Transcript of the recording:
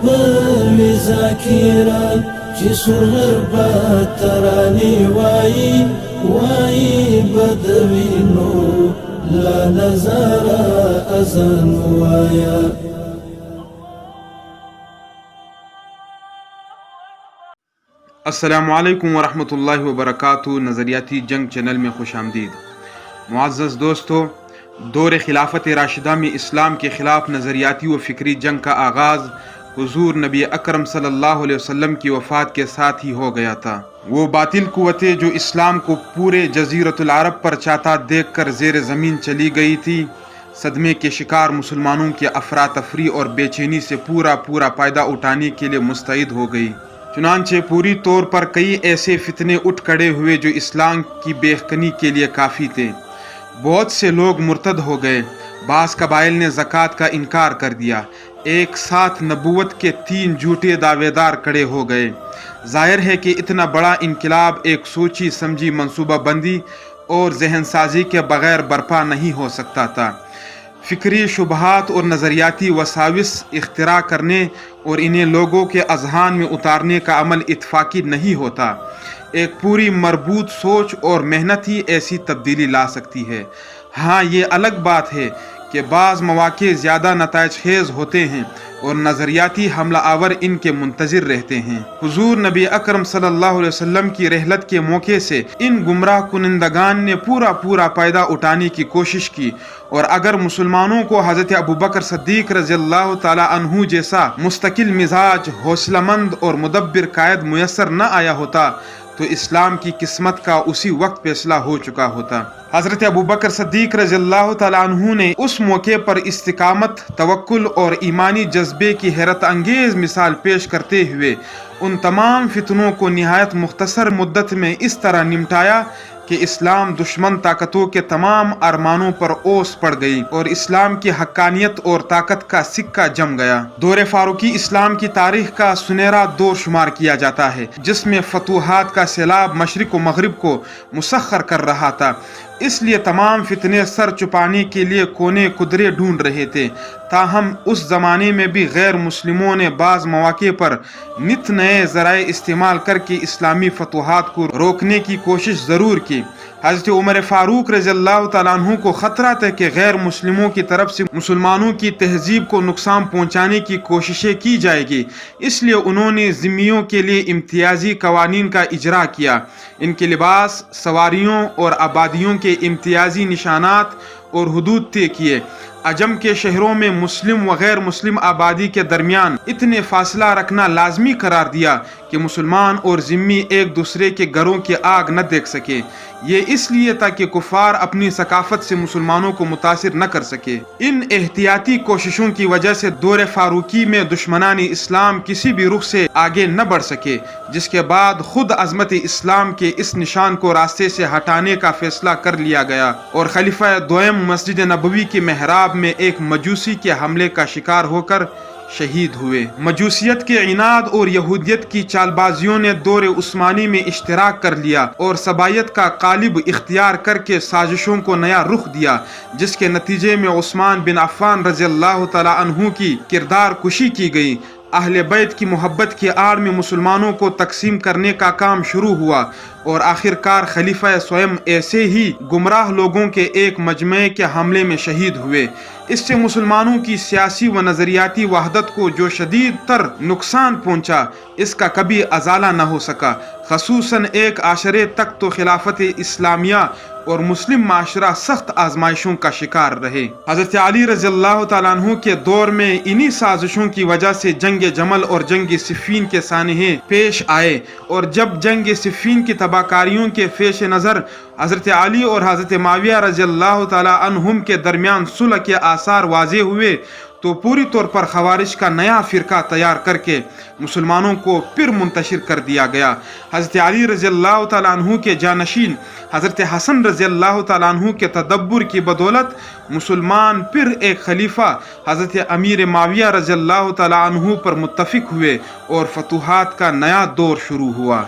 Boy ذاکرا چې solar با ترانی وای بدوینو لا نظارا ازن وایا. السلام علیکم ورحمۃ اللہ وبرکاتہ. نظریاتی جنگ چینل میں خوش آمدید. معزز دوستو، دور خلافت راشدہ میں اسلام کے خلاف نظریاتی و فکری جنگ کا آغاز حضور نبی اکرم صلی اللہ علیہ وسلم کی وفات کے ساتھ ہی ہو گیا تھا. وہ باطل قوتیں جو اسلام کو پورے جزیرۃ العرب پر چاہتا دیکھ کر زیر زمین چلی گئی تھی، صدمے کے شکار مسلمانوں کے افراتفری اور بے چینی سے پورا فائدہ اٹھانے کے لیے مستعد ہو گئی. چنانچہ پوری طور پر کئی ایسے فتنے اٹھ کھڑے ہوئے جو اسلام کی بے یقینی کے لیے کافی تھے. بہت سے لوگ مرتد ہو گئے. بعض قبائل نے زکوٰۃ کا انکار کر دیا. ایک ساتھ نبوت کے 3 جھوٹے دعوے دار کھڑے ہو گئے. ظاہر ہے کہ اتنا بڑا انقلاب ایک سوچی سمجھی منصوبہ بندی اور ذہن سازی کے بغیر برپا نہیں ہو سکتا تھا. فکری شبہات اور نظریاتی وساوس اختراع کرنے اور انہیں لوگوں کے اذہان میں اتارنے کا عمل اتفاقی نہیں ہوتا. ایک پوری مربوط سوچ اور محنت ہی ایسی تبدیلی لا سکتی ہے. ہاں، یہ الگ بات ہے کہ بعض مواقع زیادہ نتائج خیز ہوتے ہیں اور نظریاتی حملہ آور ان کے منتظر رہتے ہیں. حضور نبی اکرم صلی اللہ علیہ وسلم کی رحلت کے موقع سے ان گمراہ کنندگان نے پورا فائدہ اٹھانے کی کوشش کی، اور اگر مسلمانوں کو حضرت ابوبکر صدیق رضی اللہ تعالی عنہ جیسا مستقل مزاج، حوصلہ مند اور مدبر قائد میسر نہ آیا ہوتا تو اسلام کی قسمت کا اسی وقت فیصلہ ہو چکا ہوتا. حضرت ابوبکر صدیق رضی اللہ تعالیٰ عنہ نے اس موقع پر استقامت، توکل اور ایمانی جذبے کی حیرت انگیز مثال پیش کرتے ہوئے ان تمام فتنوں کو نہایت مختصر مدت میں اس طرح نمٹایا کہ اسلام دشمن طاقتوں کے تمام ارمانوں پر اوس پڑ گئی اور اسلام کی حقانیت اور طاقت کا سکہ جم گیا. دور فاروقی اسلام کی تاریخ کا سنہرا دور شمار کیا جاتا ہے، جس میں فتوحات کا سیلاب مشرق و مغرب کو مسخر کر رہا تھا. اس لیے تمام فتنے سر چھپانے کے لیے کونے قدرے ڈھونڈ رہے تھے. تاہم اس زمانے میں بھی غیر مسلموں نے بعض مواقع پر نت نئے ذرائع استعمال کر کے اسلامی فتوحات کو روکنے کی کوشش ضرور کی. حضرت عمر فاروق رضی اللہ تعالیٰ عنہ کو خطرہ تھا کہ غیر مسلموں کی طرف سے مسلمانوں کی تہذیب کو نقصان پہنچانے کی کوششیں کی جائے گی. اس لیے انہوں نے ذمیوں کے لیے امتیازی قوانین کا اجرا کیا. ان کے لباس، سواریوں اور آبادیوں کے امتیازی نشانات اور حدود طے کیے. عجم کے شہروں میں مسلم و غیر مسلم آبادی کے درمیان اتنے فاصلہ رکھنا لازمی قرار دیا کہ مسلمان اور ذمی ایک دوسرے کے گھروں کی آگ نہ دیکھ سکے. یہ اس لیے تھا کہ کفار اپنی ثقافت سے مسلمانوں کو متاثر نہ کر سکے. ان احتیاطی کوششوں کی وجہ سے دور فاروقی میں دشمنان اسلام کسی بھی رخ سے آگے نہ بڑھ سکے، جس کے بعد خود عظمت اسلام کے اس نشان کو راستے سے ہٹانے کا فیصلہ کر لیا گیا اور خلیفہ دوم مسجد نبوی کے محراب میں ایک مجوسی کے حملے کا شکار ہو کر شہید ہوئے. مجوسیت کے عناد اور یہودیت کی چال بازیوں نے دور عثمانی میں اشتراک کر لیا اور سبائیت کا قالب اختیار کر کے سازشوں کو نیا رخ دیا، جس کے نتیجے میں عثمان بن عفان رضی اللہ تعالی عنہ کی کردار کشی کی گئی. اہل بیت کی محبت کی آڑ میں مسلمانوں کو تقسیم کرنے کا کام شروع ہوا اور آخرکار خلیفہ سوئم ایسے ہی گمراہ لوگوں کے ایک مجمع کے حملے میں شہید ہوئے. اس سے مسلمانوں کی سیاسی و نظریاتی وحدت کو جو شدید تر نقصان پہنچا، اس کا کبھی ازالہ نہ ہو سکا. خصوصاً ایک عشرے تک تو خلافت اسلامیہ اور مسلم معاشرہ سخت آزمائشوں کا شکار رہے. حضرت علی رضی اللہ تعالیٰ عنہ کے دور میں انہی سازشوں کی وجہ سے جنگ جمل اور جنگ صفین کے سانحے پیش آئے، اور جب جنگ صفین کی تباہ کاریوں کے پیش نظر حضرت علی اور حضرت معاویہ رضی اللہ تعالیٰ عنہم کے درمیان صلح کے آثار واضح ہوئے تو پوری طور پر خوارج کا نیا فرقہ تیار کر کے مسلمانوں کو پھر منتشر کر دیا گیا. حضرت علی رضی اللہ تعالیٰ عنہ کے جانشین حضرت حسن رضی اللہ تعالیٰ عنہ کے تدبر کی بدولت مسلمان پھر ایک خلیفہ حضرت امیر معاویہ رضی اللہ تعالیٰ عنہ پر متفق ہوئے اور فتوحات کا نیا دور شروع ہوا.